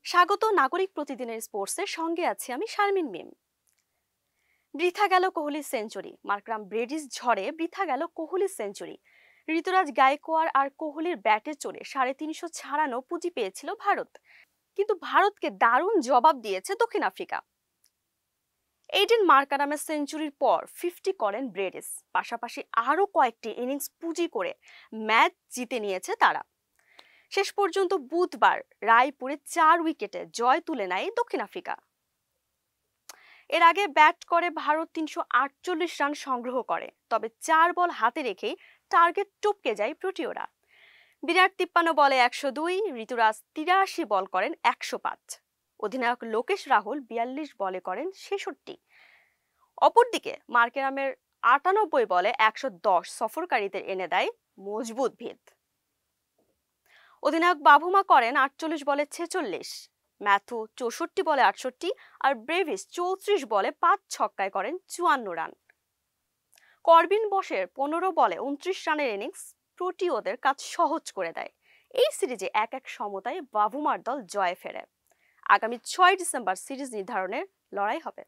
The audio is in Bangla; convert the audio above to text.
স্বাগত নাগরিক প্রতিদিনের স্পোর্টসের সঙ্গে আছি আমি শারমিন মিম। বৃথা গেল কোহলির সেঞ্চুরি, মার্করাম ব্রেডিস ঝড়ে বৃথা গেল কোহলির সেঞ্চুরি। ঋতুরাজ গায়কোয়াড় আর কোহলির ব্যাটে চড়ে 350 ছাড়ানো পুঁজি পেয়েছিল ভারত, কিন্তু ভারতকে দারুণ জবাব দিয়েছে দক্ষিণ আফ্রিকা। এইডেন মার্কারামের সেঞ্চুরির পর 50 করেন ব্রেডিস, পাশাপাশি আরও কয়েকটি ইনিংস পুঁজি করে ম্যাচ জিতে নিয়েছে তারা। শেষ পর্যন্ত বুধবার রায়পুরে 4 উইকেটে জয় তুলে নেয় দক্ষিণ আফ্রিকা। এর আগে ব্যাট করে ভারত 348 রান সংগ্রহ করে, তবে 4 বল হাতে রেখেই টার্গেট টপকে যায় প্রোটিওরা। বিরাট 53 বলে 102, ঋতুরাজ 83 বল করেন 105, অধিনায়ক লোকেশ রাহুল 42 বলে করেন 66। অপরদিকে মার্কারামের 98 বলে 110 সফরকারীদের এনে দেয় মজবুত ভিত। অধিনায়ক বাভুমা করেন 48 বলে 46, ম্যাথু 64 বলে 68 আর ব্রেভিস 34 বলে 5 ছক্কায় করেন 54 রান। করবিন বসের 15 বলে 29 রানের ইনিংস প্রোটিওদের কাজ সহজ করে দেয়। এই সিরিজে 1-1 সমতায় বাভুমার দল জয়ে ফেরে। আগামী 6 ডিসেম্বর সিরিজ নির্ধারণের লড়াই হবে।